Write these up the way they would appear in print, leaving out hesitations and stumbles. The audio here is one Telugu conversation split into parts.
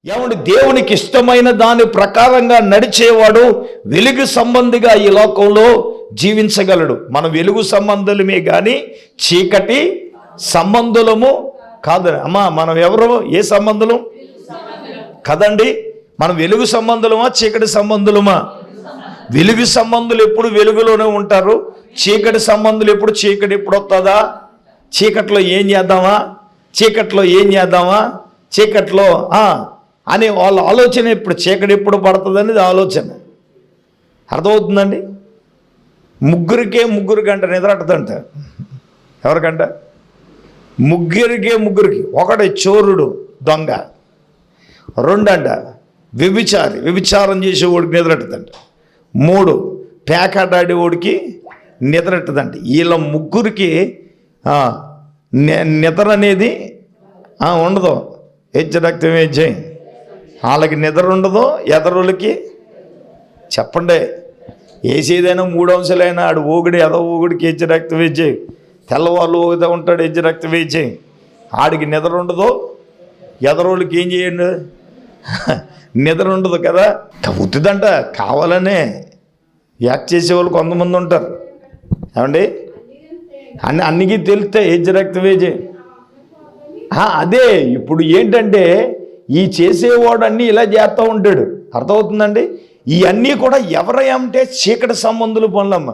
ఏమంటే దేవునికి ఇష్టమైన దాని ప్రకారంగా నడిచేవాడు వెలుగు సంబంధిగా ఈ లోకంలో జీవించగలడు. మనం వెలుగు సంబంధులమే కానీ చీకటి సంబంధులము కాదు. అమ్మా మనం ఎవరు? ఏ సంబంధులం కదండి? మనం వెలుగు సంబంధులమా చీకటి సంబంధులమా? వెలుగు సంబంధులు ఎప్పుడు వెలుగులోనే ఉంటారు. చీకటి సంబంధులు ఎప్పుడు చీకటి ఎప్పుడు వస్తుందా, చీకట్లో ఏం చేద్దామా, చీకట్లో ఏం చేద్దామా, చీకట్లో అనే వాళ్ళ ఆలోచన. ఇప్పుడు చీకటి ఎప్పుడు పడుతుంది అనేది ఆలోచన. అర్థమవుతుందండి? ముగ్గురికి నిద్రట్టదంట. ఎవరికంట? ముగ్గురికి. ఒకటి చోరుడు దొంగ, రెండంట వ్యభిచారం చేసేవాడికి నిద్రట్టదంట, మూడు పేకాడాడేవాడికి నిద్రట్టదంట. వీళ్ళ ముగ్గురికి నిద్ర అనేది ఉండదు. రక్తం వేజేయి వాళ్ళకి నిద్ర ఉండదు, ఎదరులకి చెప్పండి. వేసేదైనా 3 అంశాలైనా ఆడు ఊగుడు ఊగుడికి రక్తం వేజేయి, తెల్లవాళ్ళు ఊగుతూ ఉంటాడు రక్తం వేజేయి. ఆడికి నిద్ర ఉండదు, ఎదరోళ్ళకి ఏం చేయండి నిద్ర ఉండదు కదా. ఉత్తిదంట కావాలనే యాక్ట్ చేసేవాళ్ళు కొంతమంది ఉంటారు. ఏమండి? అన్నికి తెలిస్తే రక్తం వేజేయి. అదే ఇప్పుడు ఏంటంటే ఈ చేసేవాడు అన్నీ ఇలా చేస్తూ ఉంటాడు. అర్థమవుతుందండి? ఇవన్నీ కూడా ఎవరంటే చీకటి సంబంధుల పనులమ్మ.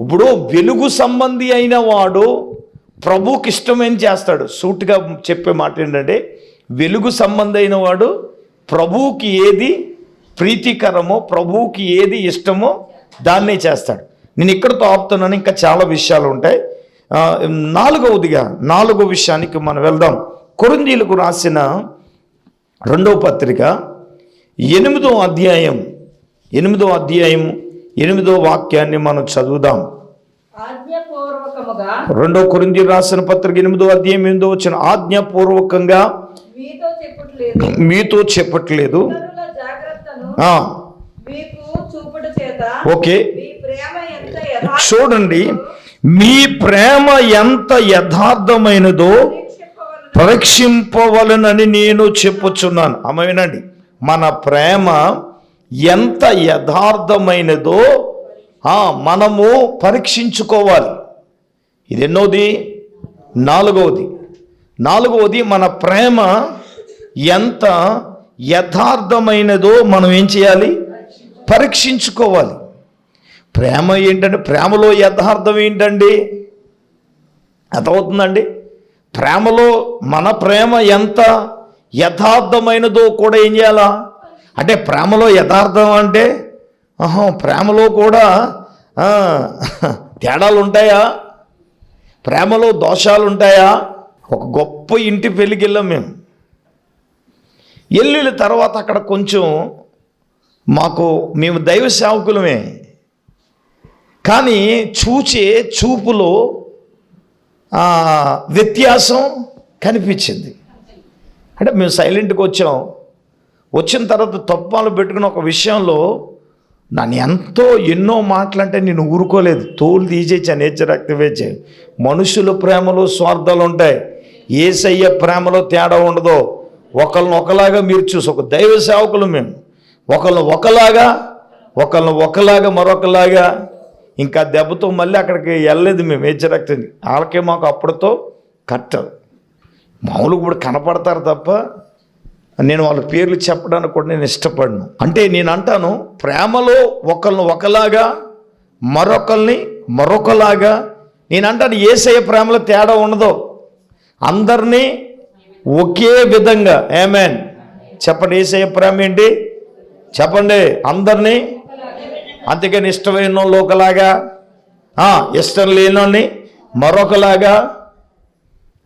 ఇప్పుడు వెలుగు సంబంధి అయిన వాడు ప్రభువుకి ఇష్టమేం చేస్తాడు. సూటిగా చెప్పే మాట ఏంటంటే వెలుగు సంబంధి అయిన వాడు ప్రభువుకి ఏది ప్రీతికరమో, ప్రభువుకి ఏది ఇష్టమో దాన్నే చేస్తాడు. నేను ఇక్కడితో ఆపుతున్నాను, ఇంకా చాలా విషయాలు ఉంటాయి. నాలుగో విషయానికి మనం వెళ్దాం. కొరింథీయులకు రాసిన 2వ పత్రిక 8వ అధ్యాయం 8వ వాక్యాన్ని మనం చదువుదాం. 2 కొరింథీయులకు రాసిన పత్రిక 8వ అధ్యాయం 8వ వచనం. ఆజ్ఞాపూర్వకంగా మీతో చెప్పట్లేదు, ఓకే చూడండి, మీ ప్రేమ ఎంత యథార్థమైనదో పరీక్షింపవలనని నేను చెప్పుచున్నాను. అమ్మేనండి, మన ప్రేమ ఎంత యథార్థమైనదో మనము పరీక్షించుకోవాలి. ఇది ఎన్నోది? నాలుగవది మన ప్రేమ ఎంత యథార్థమైనదో మనం ఏం చేయాలి? పరీక్షించుకోవాలి. ప్రేమ ఏంటంటే, ప్రేమలో యథార్థం ఏంటండి? అర్థమవుతుందండి? ప్రేమలో మన ప్రేమ ఎంత యథార్థమైనదో కూడా ఏం చేయాలా అంటే, ప్రేమలో యథార్థం అంటే ప్రేమలో కూడా తేడాలు ఉంటాయా? ప్రేమలో దోషాలు ఉంటాయా? ఒక గొప్ప ఇంటి పెళ్ళికి వెళ్ళాం మేము. వెళ్ళిన తర్వాత అక్కడ కొంచెం మేము దైవ సేవకులమే, కానీ చూపులో వ్యత్యాసం కనిపించింది. అంటే మేము సైలెంట్గా వచ్చిన తర్వాత తప్పాలు పెట్టుకున్న ఒక విషయంలో నన్ను ఎన్నో మాటలంటే నేను ఊరుకోలేదు. తోలు తీసేసాను, రక్తం వేసాను. మనుషుల ప్రేమలో స్వార్థాలు ఉంటాయి, యేసయ్య ప్రేమలో తేడా ఉండదు. ఒకళ్ళని ఒకలాగా మీరు చూసి, ఒక దైవ సేవకులు మేము, ఒకళ్ళని ఒకలాగా మరొకలాగా. ఇంకా దెబ్బతో మళ్ళీ అక్కడికి వెళ్ళలేదు మేము. రక్తం వాళ్ళకే మాకు అప్పటితో కట్టదు. మామూలుగా కూడా కనపడతారు తప్ప నేను వాళ్ళ పేర్లు చెప్పడానికి కూడా నేను ఇష్టపడను. అంటే నేను అంటాను, ప్రేమలో ఒకళ్ళని ఒకలాగా మరొకరిని మరొకలాగా. నేను అంటాను, యేసయ్య ప్రేమలో తేడా ఉండదు, అందరినీ ఒకే విధంగా. ఆమేన్ చెప్పండి. యేసయ్య ప్రేమ ఏంటి చెప్పండి? అందరినీ. అందుకని ఇష్టమైన వాళ్ళు ఒకలాగా, ఇష్టం లేనోని మరొకలాగా.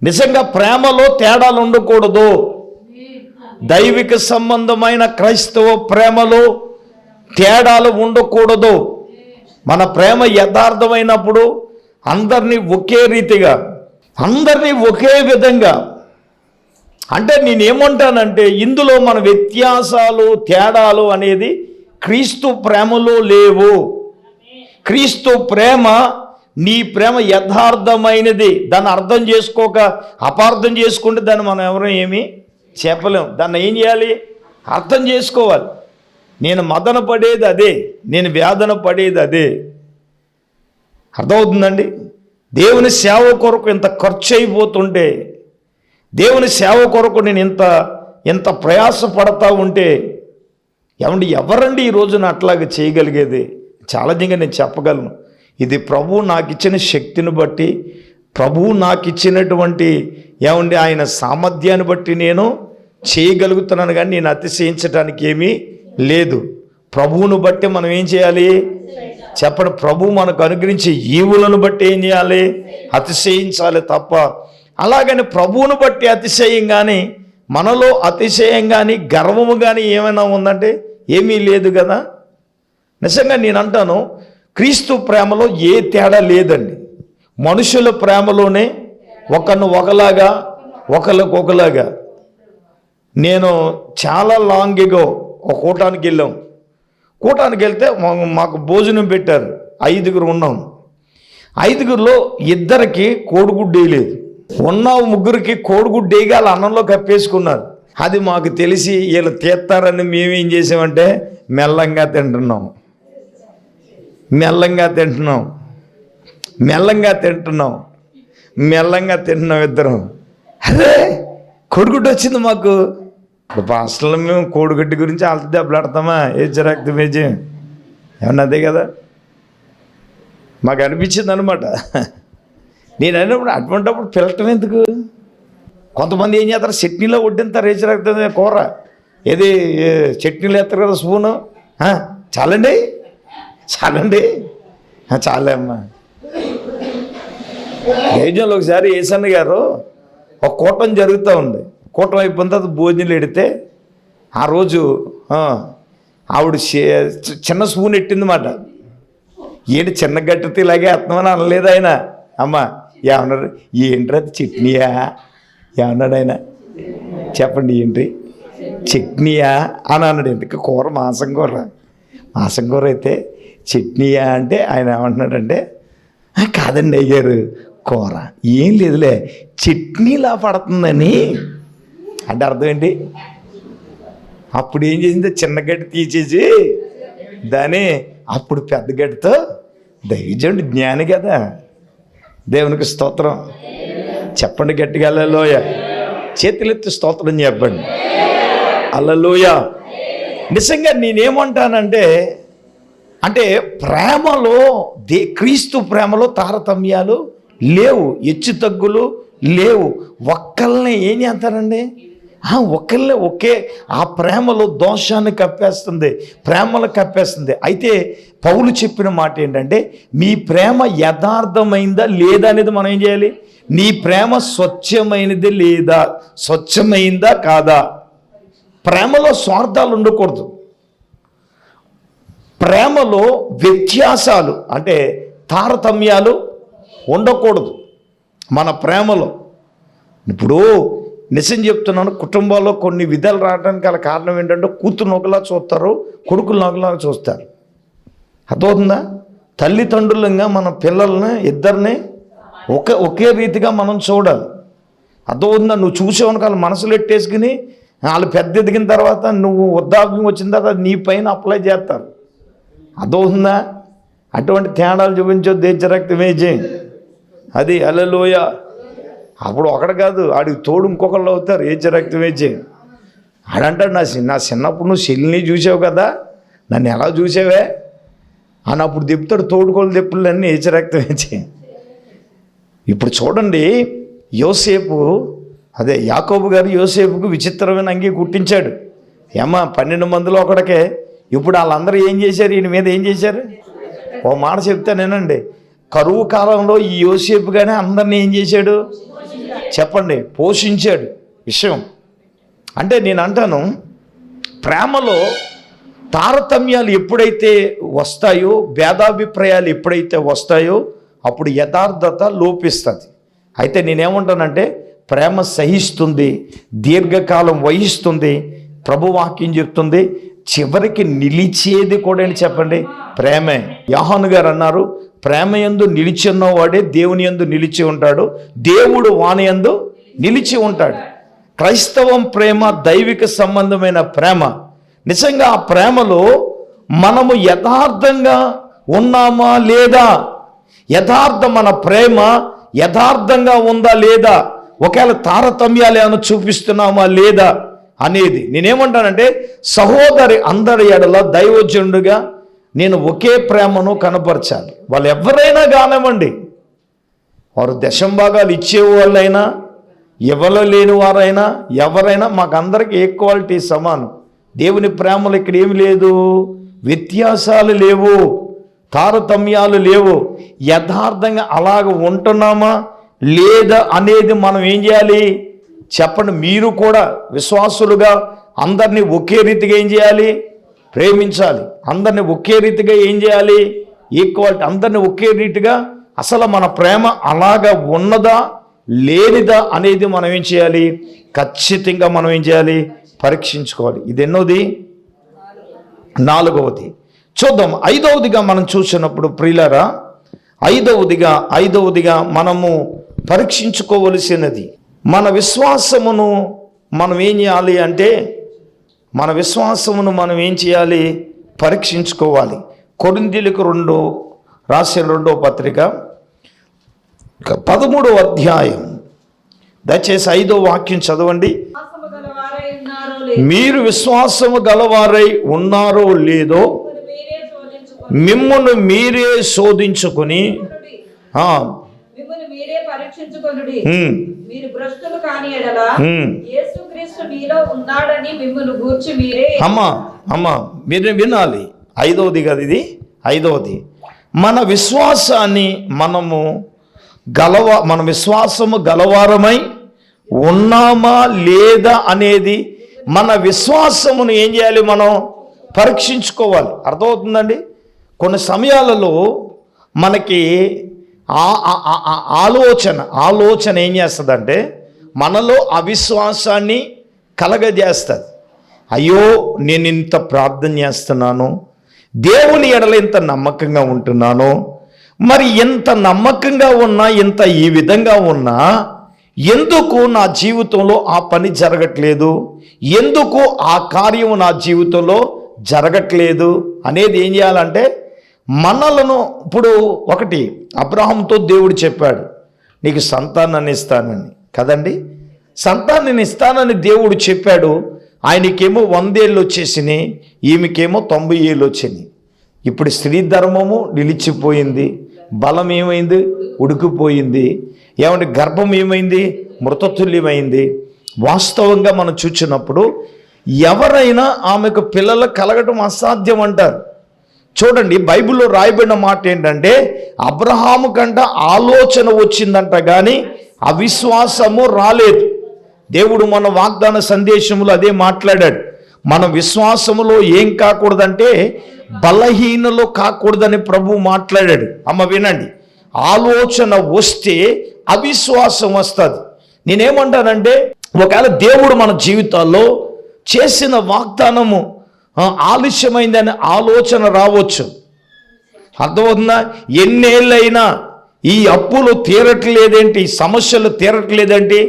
నిజంగా ప్రేమలో తేడాలు ఉండకూడదు. దైవిక సంబంధమైన క్రైస్తవ ప్రేమలో తేడాలు ఉండకూడదు. మన ప్రేమ యథార్థమైనప్పుడు అందరినీ ఒకే రీతిగా, అందరినీ ఒకే విధంగా. అంటే నేనేమంటానంటే, ఇందులో మన వ్యత్యాసాలు తేడాలు అనేది క్రీస్తు ప్రేమలో లేవు. క్రీస్తు ప్రేమ, నీ ప్రేమ యథార్థమైనది. దాన్ని అర్థం చేసుకోక అపార్థం చేసుకుంటే దాన్ని మనం ఎవరూ ఏమీ చెప్పలేం. దాన్ని ఏం చేయాలి? అర్థం చేసుకోవాలి. నేను మదన పడేది అదే, నేను వేదన పడేది అదే. అర్థమవుతుందండి? దేవుని సేవ కొరకు ఇంత ఖర్చు అయిపోతుంటే, దేవుని సేవ కొరకు నేను ఇంత ప్రయాసపడతా ఉంటే, ఏమండి ఎవరండి ఈ రోజున అట్లాగా చేయగలిగేది? ఛాలెంజింగ్గా నేను చెప్పగలను. ఇది ప్రభువు నాకు ఇచ్చిన శక్తిని బట్టి, ప్రభువు నాకు ఇచ్చినటువంటి ఏమండి ఆయన సామర్థ్యాన్ని బట్టి నేను చేయగలుగుతున్నాను, కానీ నేను అతిశయించడానికి ఏమీ లేదు. ప్రభువును బట్టి మనం ఏం చేయాలి చెప్పండి? ప్రభువు మనకు అనుగ్రహించే ఈవులను బట్టి ఏం చేయాలి? అతిశయించాలి తప్ప. అలాగని ప్రభువును బట్టి అతిశయం కానీ, మనలో అతిశయం కానీ, గర్వము కానీ ఏమైనా ఉందంటే ఏమీ లేదు కదా. నిజంగా నేను అంటాను, క్రీస్తు ప్రేమలో ఏ తేడా లేదండి. మనుషుల ప్రేమలోనే ఒకరిని ఒకలాగా, ఒకరికి ఒకలాగా. నేను చాలా లాంగ్ ఎగో ఒక కూటానికి వెళ్ళాం. కూటానికి వెళ్తే మాకు భోజనం పెట్టారు. 5గురు ఉన్నాం. 5గురిలో 2కి కోడిగుడ్డు వేయలేదు. ఉన్న 3కి కోడిగుడ్డు వేయగా వాళ్ళ అన్నంలో కప్పేసుకున్నారు. అది మాకు తెలిసి వీళ్ళు తీస్తారని మేమేం చేసామంటే మెల్లంగా తింటున్నాం, మెల్లంగా తింటున్నాం, మెల్లంగా తింటున్నాం, మెల్లంగా తింటున్నాం ఇద్దరం. అరే కోడిగుడ్డు వచ్చింది మాకు. ఇప్పుడు పాస్టర్లో మేము కోడిగుడ్డు గురించి వాళ్ళతో దెబ్బలాడతామా? రక్తం వేజి ఏమన్నా అదే కదా మాకు అనిపించింది అనమాట. నేను అయినప్పుడు అటువంటిప్పుడు పిలటం ఎందుకు? కొంతమంది ఏం చేస్తారు, చట్నీలో వడ్డింతారు రక్తం కూర, ఏది చట్నీలో వేస్తారు కదా స్పూను. చాలండి చాలండి చాలే అమ్మా. దైవజంలో ఒకసారి ఏసన్న గారు ఒక కూటం జరుగుతూ ఉంది. కూటం అయిపోయిన తర్వాత భోజనాలు ఎడితే ఆ రోజు ఆవిడ చిన్న స్పూన్ ఎట్టిందన్నమాట. ఏంటి చిన్న గట్టితే ఇలాగే వేస్తున్నామని అనలేదు ఆయన. అమ్మ ఏమన్నారు? ఏంట్రా చట్నీయా ఏమన్నాడు ఆయన? చెప్పండి ఏంటి చట్నీయా అని అన్నాడు. ఎందుకు కూర మాంసం కూర, మాంసం కూర అయితే చట్నీయా అంటే ఆయన ఏమంటున్నాడంటే, కాదండి అయ్యారు కూర ఏం లేదులే చట్నీలా పడుతుందని అంటే అర్థం ఏంటి? అప్పుడు ఏం చేసింది? చిన్న గడ్డి తీసేసి దాన్ని అప్పుడు పెద్ద గడ్డితో దైవజనుడు జ్ఞాని కదా. దేవునికి స్తోత్రం చెప్పండి గట్టిగా. హల్లెలూయ. చేతులెత్తి స్తోత్రం చెప్పండి. హల్లెలూయ. నిజంగా నేనేమంటానంటే, అంటే ప్రేమలో క్రీస్తు ప్రేమలో తారతమ్యాలు లేవు, హెచ్చు తగ్గులు లేవు. ఒక్కళ్ళని ఏం చేస్తారండి? ఒక్కళ్ళనే ఒకే ఆ ప్రేమలో దోషాన్ని కప్పేస్తుంది, ప్రేమలు కప్పేస్తుంది. అయితే పౌలు చెప్పిన మాట ఏంటంటే, మీ ప్రేమ యథార్థమైందా లేదా అనేది మనం ఏం చేయాలి? నీ ప్రేమ స్వచ్ఛమైనది లేదా, స్వచ్ఛమైందా కాదా. ప్రేమలో స్వార్థాలు ఉండకూడదు. ప్రేమలో వ్యత్యాసాలు అంటే తారతమ్యాలు ఉండకూడదు మన ప్రేమలో. ఇప్పుడు నిజం చెప్తున్నాను, కుటుంబాల్లో కొన్ని విధాలు రావడానికి గల కారణం ఏంటంటే, కూతురు ఒకలా చూస్తారు, కొడుకులు ఒకలా చూస్తారు. అర్థమవుతుందా? తల్లిదండ్రులంగా మన పిల్లల్ని ఇద్దరిని ఒకే రీతిగా మనం చూడాలి. అర్థమవుతుందా? నువ్వు చూసేవనుక వాళ్ళు మనసులో ఎట్టేసుకుని వాళ్ళు పెద్ద ఎదిగిన తర్వాత నువ్వు వృద్ధాప్యం వచ్చిన తర్వాత నీ పైన అప్లై చేస్తారు. అర్థమవుతుందా? అటువంటి తేడాలు చూపించొద్దు. దేశరక్తమే చేయి అది. హల్లెలూయ. అప్పుడు ఒకడు కాదు, ఆడికి తోడు ఇంకొకళ్ళు అవుతారు. రక్తమే చేయి ఆడంటాడు, నా చిన్నప్పుడు నువ్వు చెల్లిని చూసావు కదా, నన్ను ఎలా చూసావే అని అప్పుడు చెప్తాడు. తోడుకోళ్ళు తెప్పులన్నీ రక్తమే చేయి. ఇప్పుడు చూడండి, యోసేపు అదే యాకోబు గారు యోసేపుకు విచిత్రమైన అంగీ కుట్టించాడు. 12 మందిలో ఒకడికే. ఇప్పుడు వాళ్ళందరూ ఏం చేశారు? ఈయన మీద ఏం చేశారు? ఓ మాట చెప్తానేనండి, కరువు కాలంలో ఈ యోసేపు కానీ అందరినీ ఏం చేశాడు చెప్పండి? పోషించాడు. విషయం అంటే నేను అంటాను, ప్రేమలో తారతమ్యాలు ఎప్పుడైతే వస్తాయో, భేదాభిప్రాయాలు ఎప్పుడైతే వస్తాయో అప్పుడు యథార్థత లోపిస్తుంది. అయితే నేనేమంటానంటే, ప్రేమ సహిస్తుంది, దీర్ఘకాలం వహిస్తుంది. ప్రభువాక్యం చెప్తుంది, చివరికి నిలిచేది కూడా అని చెప్పండి ప్రేమే. యోహాను గారు అన్నారు, ప్రేమ యందు నిలిచి ఉన్నవాడే దేవుని యందు నిలిచి ఉంటాడు, దేవుడు వాని యందు నిలిచి ఉంటాడు. క్రైస్తవం ప్రేమ దైవిక సంబంధమైన ప్రేమ. నిజంగా ఆ ప్రేమలో మనము యథార్థంగా ఉన్నామా లేదా, మన ప్రేమ యథార్థంగా ఉందా లేదా, ఒకవేళ తారతమ్యాలు ఏమైనా చూపిస్తున్నామా లేదా అనేది. నేనేమంటానంటే, సహోదరి అందరి ఎడల దైవజనుడిగా నేను ఒకే ప్రేమను కనపరచాలి. వాళ్ళు ఎవరైనా కానివ్వండి, వారు దశంభాగాలు ఇచ్చేవాళ్ళైనా ఇవ్వలేని వారైనా ఎవరైనా, మాకందరికి ఈక్వాలిటీ సమానం. దేవుని ప్రేమలో ఇక్కడ ఏమి లేదు, వ్యత్యాసాలు లేవు, తారతమ్యాలు లేవు. యథార్థంగా అలాగ ఉంటున్నామా లేదా అనేది మనం ఏం చేయాలి చెప్పండి. మీరు కూడా విశ్వాసులుగా అందరినీ ఒకే రీతిగా ఏం చేయాలి, ప్రేమించాలి. అందరినీ ఒకే రీతిగా ఏం చేయాలి, ఈక్వాలిటీ, అందరినీ ఒకే రీతిగా. అసలు మన ప్రేమ అలాగా ఉన్నదా లేనిదా అనేది మనం ఏం చేయాలి, ఖచ్చితంగా మనం ఏం చేయాలి, పరీక్షించుకోవాలి. ఇది ఎన్నోది, 4వది. చూద్దాం. 5వదిగా మనం చూసినప్పుడు ప్రియులారా, 5వదిగా మనము పరీక్షించుకోవలసినది మన విశ్వాసమును మనం ఏం చేయాలి అంటే, మన విశ్వాసమును మనం ఏం చేయాలి, పరీక్షించుకోవాలి. కొరింథీయులకు రాసిన 2వ పత్రిక 13వ అధ్యాయం, దయచేసి 5వ వాక్యం చదవండి. మీరు విశ్వాసము గలవారై ఉన్నారో లేదో మిమ్మును మీరే శోధించుకొని మీరు భ్రష్టులు కాని యెడల యేసుక్రీస్తు మీలో ఉన్నాడని మిమ్మును గూర్చి మీరే. మీరు వినాలి. 5వది కదా ఇది. 5వది, మన విశ్వాసాన్ని మన విశ్వాసము గలవారమై ఉన్నామా లేదా అనేది, మన విశ్వాసమును ఏం చేయాలి, మనం పరీక్షించుకోవాలి. అర్థమవుతుందండి? కొన్ని సమయాలలో మనకి ఆలోచన ఏం చేస్తుందంటే, మనలో అవిశ్వాసాన్ని కలగజేస్తుంది. అయ్యో, నేను ఇంత ప్రార్థన చేస్తున్నాను, దేవుని ఎడల ఇంత నమ్మకంగా ఉంటున్నాను, మరి ఎంత నమ్మకంగా ఉన్నా, ఇంత ఈ విధంగా ఉన్నా, ఎందుకు నా జీవితంలో ఆ పని జరగట్లేదు, ఎందుకు ఆ కార్యము నా జీవితంలో జరగట్లేదు అనేది ఏం చేయాలంటే, మనలను ఇప్పుడు ఒకటి అబ్రహాముతో దేవుడు చెప్పాడు, నీకు సంతానాన్ని ఇస్తానని కదండి. సంతానాన్ని ఇస్తానని దేవుడు చెప్పాడు. ఆయనకేమో 100 ఏళ్ళు వచ్చేసినాయి, ఈమెకేమో 90 ఏళ్ళు వచ్చినాయి. ఇప్పుడు స్త్రీ ధర్మము నిలిచిపోయింది, బలం ఏమైంది, ఉడికిపోయింది. ఏమంటే గర్భం ఏమైంది, మృతతుల్యమైంది. వాస్తవంగా మనం చూసినప్పుడు ఎవరైనా ఆమెకు పిల్లలు కలగటం అసాధ్యం అంటారు. చూడండి, బైబిల్లో రాయబడిన మాట ఏంటంటే, అబ్రహాము కంట ఆలోచన వచ్చిందంట కానీ అవిశ్వాసము రాలేదు. దేవుడు మన వాగ్దాన సందేశంలో అదే మాట్లాడాడు. మన విశ్వాసములో ఏం కాకూడదంటే బలహీనలో కాకూడదని ప్రభువు మాట్లాడాడు. వినండి, ఆలోచన వస్తే అవిశ్వాసం వస్తుంది. నేనేమంటానంటే, ఒకవేళ దేవుడు మన జీవితాల్లో చేసిన వాగ్దానము ఆలస్యమైందని ఆలోచన రావచ్చు. అర్థమవుతుందా? ఎన్నేళ్ళైనా ఈ అప్పులు తీరట్లేదేంటి, సమస్యలు తీరట్లేదేంటి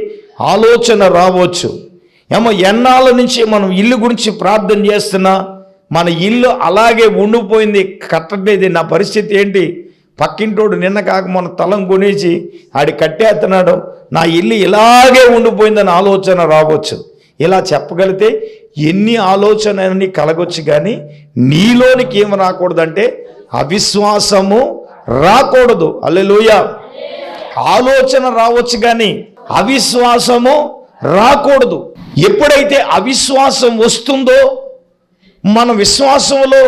ఆలోచన రావచ్చు. ఎన్నాళ్ళ నుంచి మనం ఇల్లు గురించి ప్రార్థన చేస్తున్నా, మన ఇల్లు అలాగే ఉండిపోయింది, కట్టలేదు. నా పరిస్థితి ఏంటి, పక్కింటోడు నిన్న కాక మన తలం కొనేసి ఆడి కట్టేస్తున్నాడు, నా ఇల్లు ఇలాగే ఉండిపోయిందని ఆలోచన రావచ్చు. ఇలా చెప్పగలిగితే ఎన్ని ఆలోచనని కలగొచ్చు, కానీ నీలోనికి ఏమి రాకూడదంటే అవిశ్వాసము రాకూడదు. హల్లెలూయా. ఆలోచన రావచ్చు కానీ అవిశ్వాసము రాకూడదు. ఎప్పుడైతే అవిశ్వాసం వస్తుందో మన విశ్వాసంలో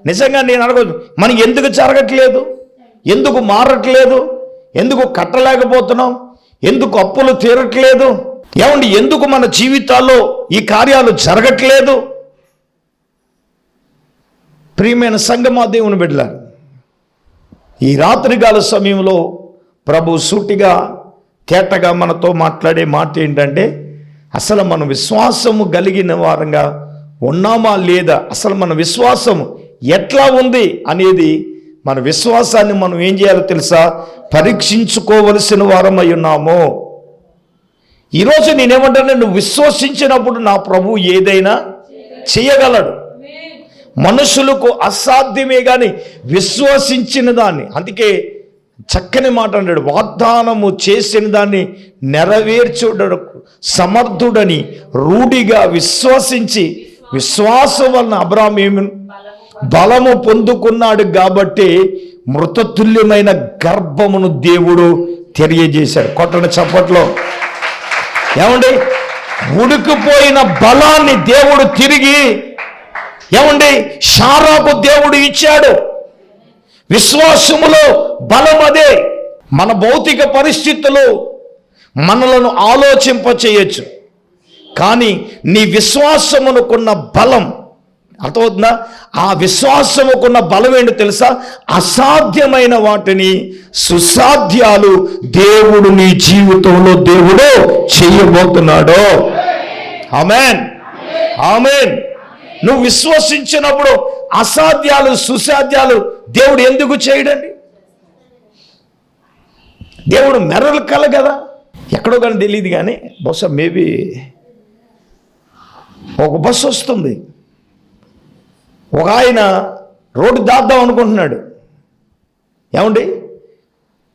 నిజంగా నేను అడగదు, మనకి ఎందుకు జరగట్లేదు, ఎందుకు మారట్లేదు, ఎందుకు కట్టలేకపోతున్నాం, ఎందుకు అప్పులు తీరట్లేదు, ఏమండి ఎందుకు మన జీవితాల్లో ఈ కార్యాలు జరగట్లేదు? ప్రియమైన సంగమా, దేవుని బిడ్డలారా, ఈ రాత్రికాల సమయంలో ప్రభు సూటిగా తేటగా మనతో మాట్లాడే మాట ఏంటంటే, అసలు మన విశ్వాసము కలిగిన వారంగా ఉన్నామా లేదా, అసలు మన విశ్వాసము ఎట్లా ఉంది అనేది, మన విశ్వాసాన్ని మనం ఏం చేయాలో తెలుసా, పరీక్షించుకోవలసిన వారమై ఉన్నాము. ఈరోజు నేనేమంటాను, నువ్వు విశ్వసించినప్పుడు నా ప్రభు ఏదైనా చేయగలడు. మనుషులకు అసాధ్యమే కానీ విశ్వసించిన దాన్ని, అందుకే చక్కని మాట అన్నాడు, వాగ్దానము చేసిన దాన్ని నెరవేర్చుటకు సమర్థుడని రూఢిగా విశ్వసించి విశ్వాసం వలన అబ్రాహాము ఏమి బలము పొందుకున్నాడు కాబట్టి మృతతుల్యమైన గర్భమును దేవుడు తెలియజేశాడు. కొట్టని చప్పట్లో ఏమండి, ఉడికిపోయిన బలాన్ని దేవుడు తిరిగి ఏమండి శారాకు దేవుడు ఇచ్చాడు. విశ్వాసములో బలం అదే. మన భౌతిక పరిస్థితులు మనలను ఆలోచింప చేయొచ్చు, కానీ నీ విశ్వాసమునకున్న బలం అర్థమవుతుందా? ఆ విశ్వాసముకున్న బలం ఏంటో తెలుసా? అసాధ్యమైన వాటిని సుసాధ్యాలు దేవుడు నీ జీవితంలో దేవుడు చేయబోతున్నాడు. ఆమేన్, ఆమేన్. నువ్వు విశ్వసించినప్పుడు అసాధ్యాలు సుసాధ్యాలు దేవుడు ఎందుకు చేయడండి? దేవుడు మెరలు కల కదా, ఎక్కడో కానీ తెలియదు, కానీ బహుశా మేబీ ఒక బస్సు వస్తుంది, ఒక ఆయన రోడ్డు దాద్దాం అనుకుంటున్నాడు. ఏమండి,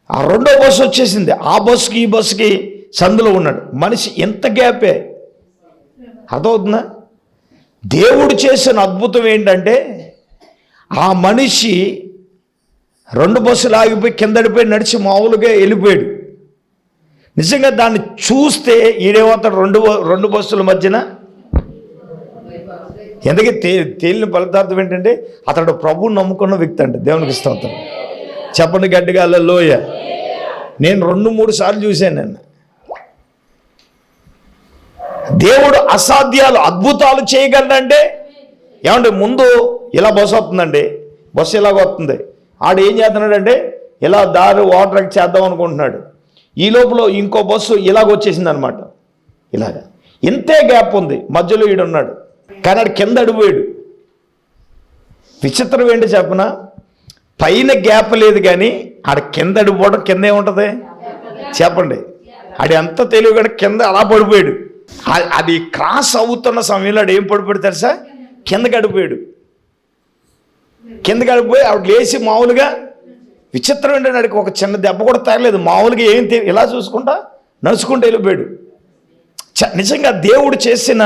ఆ రెండో బస్సు వచ్చేసింది, ఆ బస్సుకి ఈ బస్సుకి సందులో ఉన్నాడు మనిషి. ఎంత గ్యాపే, అదవుతుందా? దేవుడు చేసిన అద్భుతం ఏంటంటే, ఆ మనిషి రెండు బస్సులు ఆగిపోయి కిందడిపోయి నడిచి మామూలుగా వెళ్ళిపోయాడు. నిజంగా దాన్ని చూస్తే ఈడేమవుతాడు, రెండు బస్సుల మధ్యన. ఎందుకే తేలిన ఫలితార్థం ఏంటంటే అతడు ప్రభువుని నమ్ముకున్న వ్యక్తి అంటే. దేవునికి స్తోత్రం చెప్పండి గట్టిగా హల్లెలూయా. నేను 2-3 సార్లు చూశాను నిన్న. దేవుడు అసాధ్యాలు అద్భుతాలు చేయగలడంటే ఏమంటే, ముందు ఇలా బస్సు వస్తుందండి, బస్సు ఇలాగ వస్తుంది, ఆడు ఏం చేస్తున్నాడంటే ఇలా దారి వాటర్ చేద్దాం అనుకుంటున్నాడు. ఈ లోపల ఇంకో బస్సు ఇలాగ వచ్చేసింది అనమాట. ఇలాగ ఇంతే గ్యాప్ ఉంది, మధ్యలో ఈడున్నాడు, కానీ ఆడు కింద అడిపోయాడు. విచిత్రం ఏంటి చెప్పనా? పైన గ్యాప్ లేదు కానీ ఆడ కింద అడిపోవడం కింద ఏముంటుంది చెప్పండి. ఆడు ఎంత తెలియక కింద అలా పడిపోయాడు. అది క్రాస్ అవుతున్న సమయంలో ఆడు ఏం పడిపోయాడు తెలుసా? కింద గడిపోయాడు. కింద గడిపోయి ఆవిడ లేచి మామూలుగా, విచిత్రం ఏంటంటే ఆడికి ఒక చిన్న దెబ్బ కూడా తగలేదు, మామూలుగా ఏం ఇలా చూసుకుంటా నడుచుకుంటూ వెళ్ళిపోయాడు. నిజంగా దేవుడు చేసిన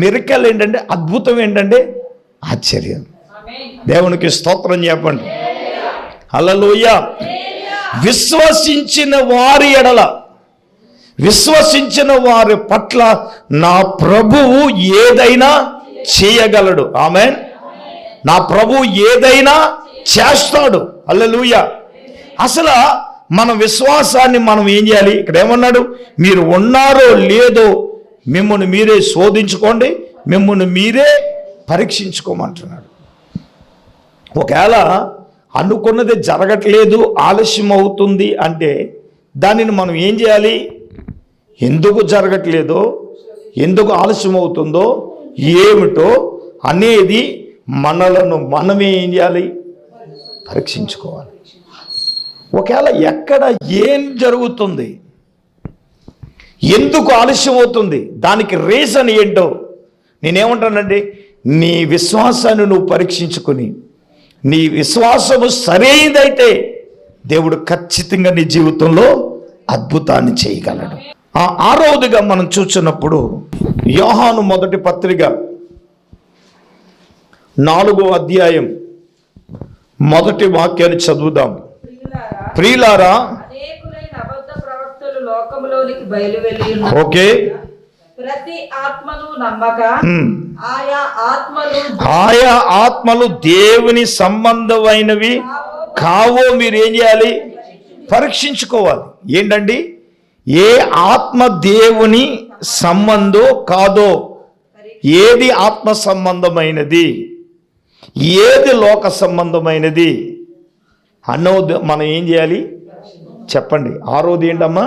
మిరకల్ ఏంటంటే, అద్భుతం ఏంటంటే ఆశ్చర్యం. దేవునికి స్తోత్రం చెప్పండి. హల్లెలూయా. విశ్వసించిన వారి ఎడల, విశ్వసించిన వారి పట్ల నా ప్రభువు ఏదైనా చేయగలడు. ఆమేన్. నా ప్రభువు ఏదైనా చేస్తాడు. హల్లెలూయా. అసలు మన విశ్వాసాన్ని మనం ఏం చేయాలి? ఇక్కడ ఏమన్నాడు? మీరు ఉన్నారో లేదో మిమ్మల్ని మీరే శోధించుకోండి, మిమ్మల్ని మీరే పరీక్షించుకోమంటున్నాడు. ఒకవేళ అనుకున్నది జరగట్లేదు, ఆలస్యం అవుతుంది అంటే దానిని మనం ఏం చేయాలి? ఎందుకు జరగట్లేదో, ఎందుకు ఆలస్యం అవుతుందో, ఏమిటో అనేది మనలను మనమే ఏం చేయాలి? పరీక్షించుకోవాలి. ఒకవేళ ఎక్కడ ఏం జరుగుతుంది, ఎందుకు ఆలస్యం అవుతుంది, దానికి రీజన్ ఏంటో నేనేమంటానండి, నీ విశ్వాసాన్ని నువ్వు పరీక్షించుకొని నీ విశ్వాసము సరైనదైతే దేవుడు ఖచ్చితంగా నీ జీవితంలో అద్భుతాన్ని చేయగలడు. ఆరవదిగా మనం చూస్తున్నప్పుడు యోహాను మొదటి పత్రిక 4వ అధ్యాయం మొదటి వాక్యాన్ని చదువుదాం. ప్రియులారా, లోకములోనికి బయలువెళ్ళి ఓకే, ప్రతి ఆత్మను నమ్మక ఆయా ఆత్మలు దేవుని సంబంధమైనవి కావో మీరు ఏం చేయాలి? పరీక్షించుకోవాలి. ఏంటండి? ఏ ఆత్మ దేవుని సంబంధం కాదో, ఏది ఆత్మ సంబంధమైనది, ఏది లోక సంబంధమైనది అన్నది మనం ఏం చేయాలి చెప్పండి. ఆరోది ఏంటమ్మా?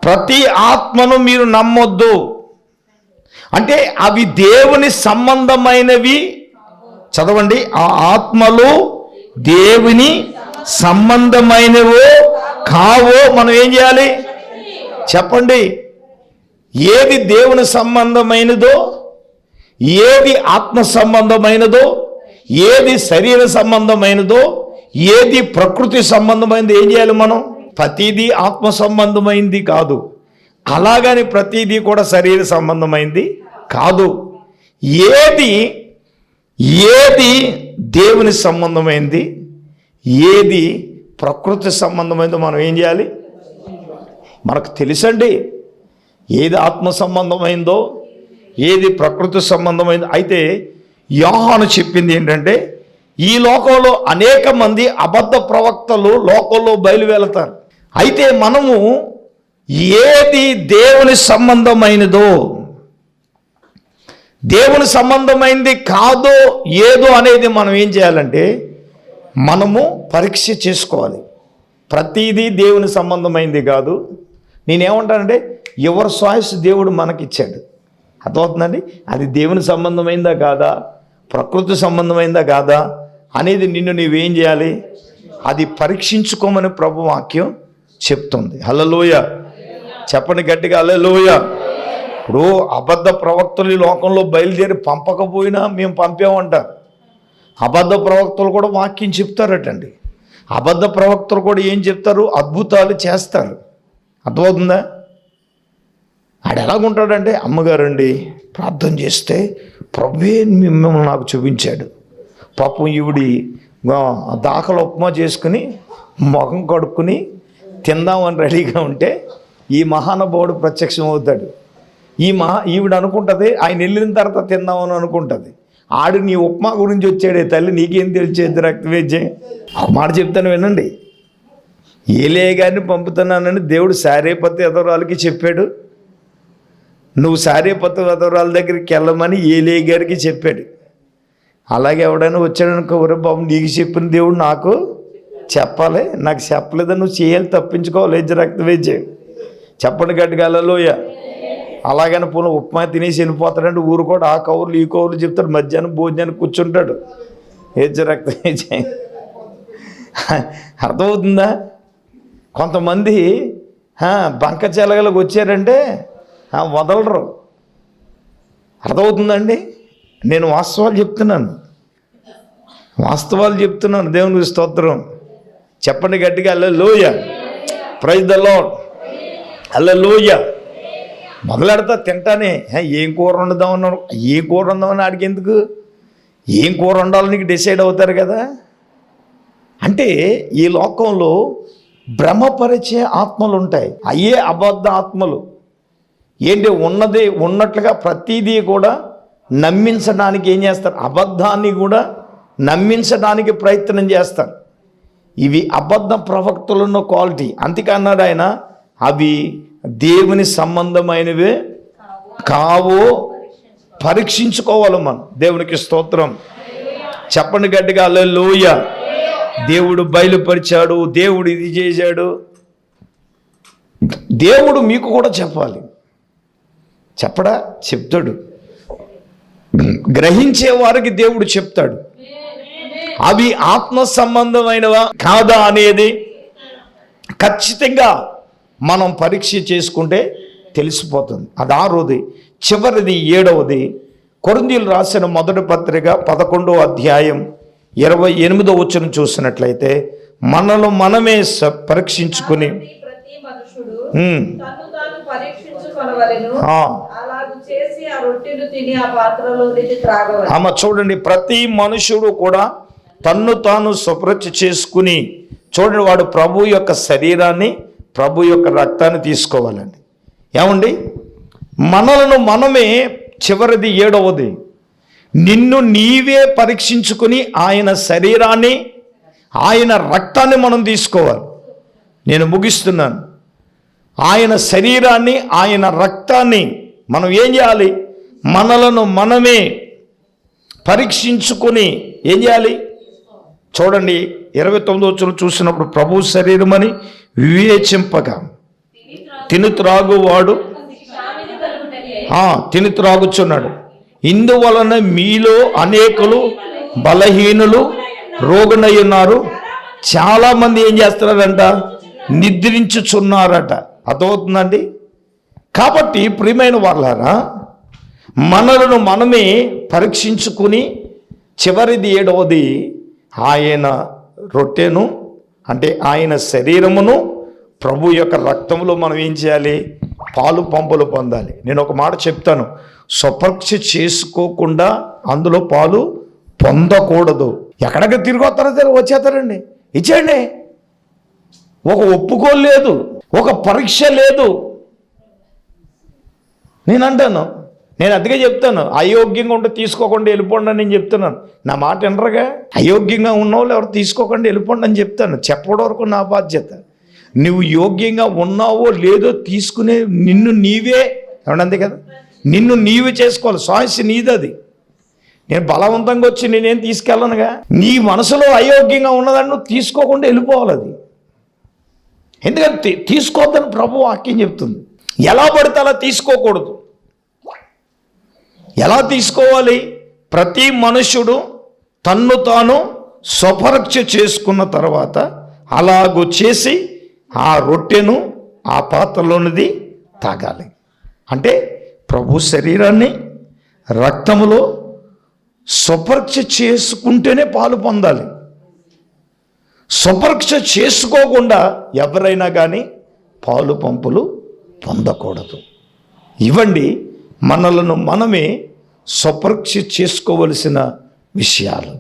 ప్రతి ఆత్మను మీరు నమ్మొద్దు. అంటే అవి దేవుని సంబంధమైనవి. చదవండి. ఆ ఆత్మలు దేవుని సంబంధమైనవో కావో మనం ఏం చేయాలి చెప్పండి. ఏది దేవుని సంబంధమైనదో, ఏది ఆత్మ సంబంధమైనదో, ఏది శరీర సంబంధమైనదో, ఏది ప్రకృతి సంబంధమైనది ఏం చేయాలి మనం? ప్రతిదీ ఆత్మ సంబంధమైంది కాదు, అలాగని ప్రతిదీ కూడా శరీర సంబంధమైంది కాదు. ఏది దేవుని సంబంధమైంది, ఏది ప్రకృతి సంబంధమైందో మనం ఏం చేయాలి? మనకు తెలుసండి ఏది ఆత్మ సంబంధమైందో, ఏది ప్రకృతి సంబంధమైందో. అయితే యోహాను చెప్పింది ఏంటంటే, ఈ లోకంలో అనేక మంది అబద్ధ ప్రవక్తలు లోకంలో బయలువెళతారు. అయితే మనము ఏది దేవుని సంబంధమైనదో, దేవుని సంబంధమైంది కాదో ఏదో అనేది మనం ఏం చేయాలంటే మనము పరీక్ష చేసుకోవాలి. ప్రతిదీ దేవుని సంబంధమైంది కాదు. నేనేమంటానంటే యువర్ చాయిస్ దేవుడు మనకిచ్చాడు, అర్థమవుతుందండి. అది దేవుని సంబంధమైందా కాదా, ప్రకృతి సంబంధమైందా కాదా అనేది నిన్ను నీవేం చేయాలి? అది పరీక్షించుకోమని ప్రభు వాక్యం చెప్తుంది. హల్లెలూయా చెప్పండి గట్టిగా, హల్లెలూయా. ఇప్పుడు అబద్ధ ప్రవక్తలు ఈ లోకంలో బయలుదేరి పంపకపోయినా మేము పంపామంటారు. అబద్ధ ప్రవక్తలు కూడా వాక్యం చెప్తారటండి. అబద్ధ ప్రవక్తలు కూడా ఏం చెప్తారు? అద్భుతాలు చేస్తారు. అర్థమవుతుందా? ఆడు ఎలాగుంటాడంటే, అమ్మగారండి ప్రార్థన చేస్తే ప్రభువే మిమ్మల్ని నాకు చూపించాడు. పాపం ఈవిడి దాఖలు ఉప్మా చేసుకుని ముఖం కడుక్కుని తిందామని రెడీగా ఉంటే ఈ మహానుభావుడు ప్రత్యక్షం అవుతాడు. ఈవిడ అనుకుంటుంది ఆయన వెళ్ళిన తర్వాత తిందామని అనుకుంటుంది. ఆడు నీ ఉప్మా గురించి వచ్చాడే తల్లి, నీకేం తెలిసేది రక్తవేద్యం. ఒక మాట చెప్తాను వినండి. ఏలే గారిని పంపుతున్నానని దేవుడు సారేపతి ఎదవరాలకి చెప్పాడు. నువ్వు సారేపతి ఎదవరాల దగ్గరికి వెళ్ళమని ఏలే గారికి చెప్పాడు. అలాగే ఎవడైనా వచ్చాడనుకో, ఒరే బాబు నీకు చెప్పిన దేవుడు నాకు చెప్పాలి, నాకు చెప్పలేదని నువ్వు చేయాలి, తప్పించుకోవాలి రక్తవేద్యం. చెప్పండి గట్టిగా, హల్లెలూయా. అలాగని పోనీ ఉప్మా తినేసి వెళ్ళిపోతాడంటే ఊరు కూడా ఆ కౌరులు ఈ కౌరులు చెప్తాడు. మధ్యాహ్నం భోజనానికి కూర్చుంటాడు. రక్తవేద్యం. అర్థమవుతుందా? కొంతమంది బంక చెలగలకు వచ్చారంటే వదలరు. అర్థమవుతుందండి? నేను వాస్తవాలు చెప్తున్నాను. దేవునికి స్తోత్రం. చెప్పండి గట్టిగా, హల్లెలూయా. Praise the lord. హల్లెలూయా. మొదలెడతా తింటానే, ఏం కూర వండుదామన్నాడు, ఏం కూర వందామని ఆడికి ఎందుకు? ఏం కూర వండాలో నీకు డిసైడ్ అవుతారు కదా. అంటే ఈ లోకంలో భ్రమపరిచే ఆత్మలు ఉంటాయి, అయ్యే అబద్ధ ఆత్మలు. ఏంటి? ఉన్నది ఉన్నట్లుగా ప్రతిదీ కూడా నమ్మించడానికి ఏం చేస్తారు? అబద్ధాన్ని కూడా నమ్మించడానికి ప్రయత్నం చేస్తారు. ఇవి అబద్ధ ప్రవక్తలున్న క్వాలిటీ. అందుకన్నాడు ఆయన, అవి దేవుని సంబంధమైనవే కావో పరీక్షించుకోవాలి మనం. దేవునికి స్తోత్రం. చెప్పండి గట్టిగా, హల్లెలూయా. దేవుడు బయలుపరిచాడు, దేవుడు ఇది చేశాడు. దేవుడు మీకు కూడా చెప్పాలి. చెప్పడా? చెప్తాడు. గ్రహించే వారికి దేవుడు చెప్తాడు. అవి ఆత్మ సంబంధమైనవా కాదా అనేది ఖచ్చితంగా మనం పరీక్ష చేసుకుంటే తెలిసిపోతుంది. అది 6వది. చివరిది 7వది. కొరింథీయులకు రాసిన మొదటి పత్రిక 11వ అధ్యాయం 28వ వచనం చూసినట్లయితే, మనలో మనమే పరీక్షించుకుని ప్రతి మనుషుడు తన్ను తాను పరీక్షించుకొనవలెను, అలాగు చేసి ఆ రొట్టెను తిని ఆ పాత్రలోనిది త్రాగవలెను. ఆమె చూడండి, ప్రతి మనుషుడు కూడా తన్ను తాను శుభ్రత చేసుకుని, చూడండి, వాడు ప్రభు యొక్క శరీరాన్ని, ప్రభు యొక్క రక్తాన్ని తీసుకోవాలండి. ఏమండి? మనలను మనమే. చివరిది 7వది, నిన్ను నీవే పరీక్షించుకుని ఆయన శరీరాన్ని, ఆయన రక్తాన్ని మనం తీసుకోవాలి. నేను ముగిస్తున్నాను. ఆయన శరీరాన్ని, ఆయన రక్తాన్ని మనం ఏం చేయాలి? మనలను మనమే పరీక్షించుకుని ఏం చేయాలి? చూడండి 29వ వచనం చూసినప్పుడు, ప్రభు శరీరం అని వివేచింపక తిని త్రాగువాడు తిని త్రాగుచున్నాడు. ఇందువలన మీలో అనేకులు బలహీనులు, రోగునై ఉన్నారు. చాలామంది ఏం చేస్తున్నారంట? నిద్రించుచున్నారట. అర్థమవుతుందండి? కాబట్టి ప్రియమైన వాళ్ళారా, మనలను మనమే పరీక్షించుకుని చివరిది 7వది ఆయన రొట్టెను అంటే ఆయన శరీరమును ప్రభు యొక్క రక్తంలో మనం ఏం చేయాలి? పాలు పంపులు పొందాలి. నేను ఒక మాట చెప్తాను, స్వపరీక్ష చేసుకోకుండా అందులో పాలు పొందకూడదు. ఎక్కడికి తిరిగి వస్తారో వచ్చేస్తారండి, ఇచ్చేయండి. ఒక ఒప్పుకోలు లేదు, ఒక పరీక్ష లేదు. నేను అంటాను, నేను అందుకే చెప్తాను, అయోగ్యంగా ఉంటే తీసుకోకుండా వెళ్ళిపోండి అని నేను చెప్తున్నాను. నా మాట వినరుగా? అయోగ్యంగా ఉన్నవాళ్ళు ఎవరు తీసుకోకుండా వెళ్ళిపోండి అని చెప్తాను. చెప్పడం వరకు నా బాధ్యత. నువ్వు యోగ్యంగా ఉన్నావో లేదో తీసుకునే నిన్ను నీవే ఏమంటే కదా, నిన్ను నీవే చేసుకోవాలి. చాయిస్ నీది. అది నేను బలవంతంగా వచ్చి నేనేం తీసుకెళ్ళనుగా. నీ మనసులో అయోగ్యంగా ఉన్నదాన్ని నువ్వు తీసుకోకుండా వెళ్ళిపోవాలి. అది ఎందుకంటే తీసుకోవద్దని ప్రభు వాక్యం చెప్తుంది. ఎలా పడితే అలా తీసుకోకూడదు. ఎలా తీసుకోవాలి? ప్రతి మనుష్యుడు తన్ను తాను స్వపరీక్ష చేసుకున్న తర్వాత అలాగూ చేసి ఆ రొట్టెను ఆ పాత్రలోనిది తాగాలి. అంటే ప్రభు శరీరాన్ని రక్తములో స్వపరీక్ష చేసుకుంటేనే పాలు పొందాలి. స్వపరీక్ష చేసుకోకుండా ఎవరైనా కానీ పాలు పంపులు పొందకూడదు. ఇవ్వండి మనలను మనమే స్వపరీక్ష చేసుకోవలసిన విషయాలు.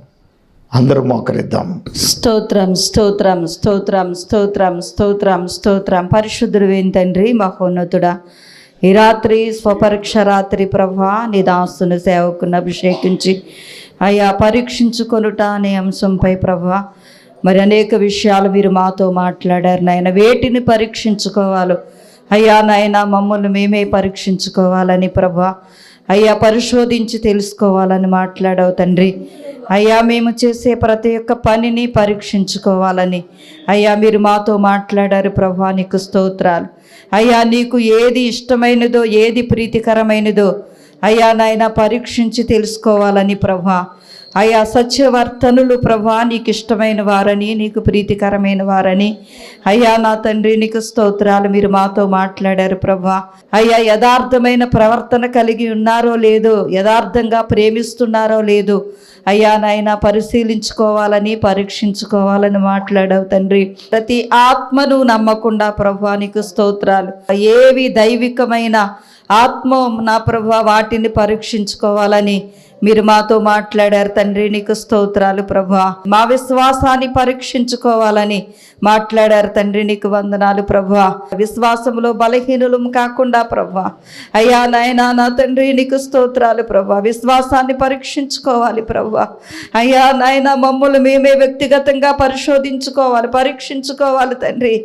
అందరూ మోకరిద్దాం. స్తోత్రం స్తోత్రం స్తోత్రం స్తోత్రం స్తోత్రం స్తోత్రం. పరిశుద్ధుడు వేం తండ్రి, మహోన్నతుడా, ఈ రాత్రి స్వపరీక్ష రాత్రి ప్రభా నీ దాసుని సేవకుని అభిషేకించి అయ్యా పరీక్షించుకొనుట అనే అంశంపై ప్రభా మరి అనేక విషయాలు మీరు మాతో మాట్లాడారు నాయన. వేటిని పరీక్షించుకోవాలో అయ్యా నాయన మమ్మల్ని మేమే పరీక్షించుకోవాలని ప్రభా అయ్యా పరిశోధించి తెలుసుకోవాలని మాట్లాడావు తండ్రి. అయ్యా మేము చేసే ప్రతి ఒక్క పనిని పరీక్షించుకోవాలని అయ్యా మీరు మాతో మాట్లాడారు ప్రభా. నీకు స్తోత్రాలు అయ్యా. నీకు ఏది ఇష్టమైనదో ఏది ప్రీతికరమైనదో అయ్యా నాయన పరీక్షించి తెలుసుకోవాలని ప్రభా. అయ్యా సత్యవర్తనులు ప్రభా నీకు ఇష్టమైన వారని నీకు ప్రీతికరమైన వారని అయ్యా నా తండ్రి నీకు స్తోత్రాలు మీరు మాతో మాట్లాడారు ప్రభా. అయ్యా యథార్థమైన ప్రవర్తన కలిగి ఉన్నారో లేదో, యథార్థంగా ప్రేమిస్తున్నారో లేదో అయ్యా నాయన పరిశీలించుకోవాలని పరీక్షించుకోవాలని మాట్లాడావు తండ్రి. ప్రతి ఆత్మను నమ్మకుండా ప్రభా నీకు స్తోత్రాలు. ఏవి దైవికమైన ఆత్మ నా ప్రభా వాటిని పరీక్షించుకోవాలని మీరు మాతో మాట్లాడారు తండ్రి. నీకు స్తోత్రాలు ప్రభా. మా విశ్వాసాన్ని పరీక్షించుకోవాలని మాట్లాడారు తండ్రి. నీకు వందనాలు ప్రభా. విశ్వాసంలో బలహీనులం కాకుండా ప్రభా అయ్యా నాయనా నా తండ్రి నీకు స్తోత్రాలు ప్రభా. విశ్వాసాన్ని పరీక్షించుకోవాలి ప్రభా. అయ్యా నాయన మమ్మల్ని మేమే వ్యక్తిగతంగా పరిశోధించుకోవాలి, పరీక్షించుకోవాలి తండ్రి.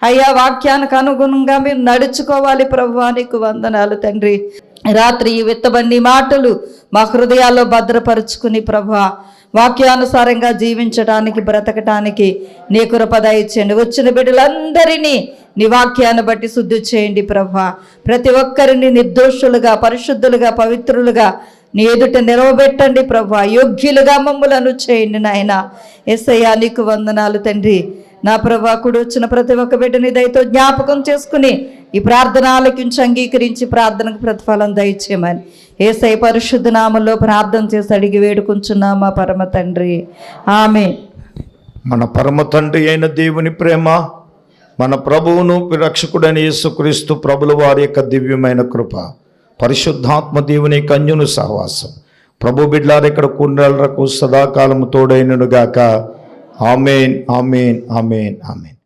అయ్యా వాక్యానికి అనుగుణంగా మేము నడుచుకోవాలి ప్రభా. నీకు వందనాలు తండ్రి. రాత్రి విత్తబడి మాటలు మా హృదయాల్లో భద్రపరుచుకుని ప్రభా వాక్యానుసారంగా జీవించడానికి బ్రతకటానికి నీ కృప దయచేయండి. వచ్చిన బిడ్డలందరినీ నీ వాక్యాన్ని బట్టి శుద్ధి చేయండి ప్రభా. ప్రతి ఒక్కరిని నిర్దోషులుగా పరిశుద్ధులుగా పవిత్రులుగా నీ ఎదుట నిలవబెట్టండి ప్రభా. యోగ్యులుగా మమ్ములను చేయండి నాయన. యేసయ్యా నీకు వందనాలు తండ్రి. నా ప్రభా కుడి వచ్చిన ప్రతి ఒక్క బిడ్డని దయతో జ్ఞాపకం చేసుకుని ఈ ప్రార్థన ఆలకించి అంగీకరించి ప్రార్థనకు ప్రతిఫలం దయచేయమని యేసయ్య పరిశుద్ధ నామములో ప్రార్థన చేసి అడిగి వేడుకుంటున్నాం మా పరమ తండ్రి, ఆమేన్. మన పరమ తండ్రి అయిన దేవుని ప్రేమ, మన ప్రభువును రక్షకుడైన యేసుక్రీస్తు ప్రభుల వారి యొక్క దివ్యమైన కృప, పరిశుద్ధాత్మ దేవుని కన్యును సహవాసం ప్రభు బిడ్డలారు ఇక్కడ కూర్చున్నకు సదాకాలము తోడైనను గాక. ఆమేన్ ఆమేన్ ఆమేన్ ఆమేన్.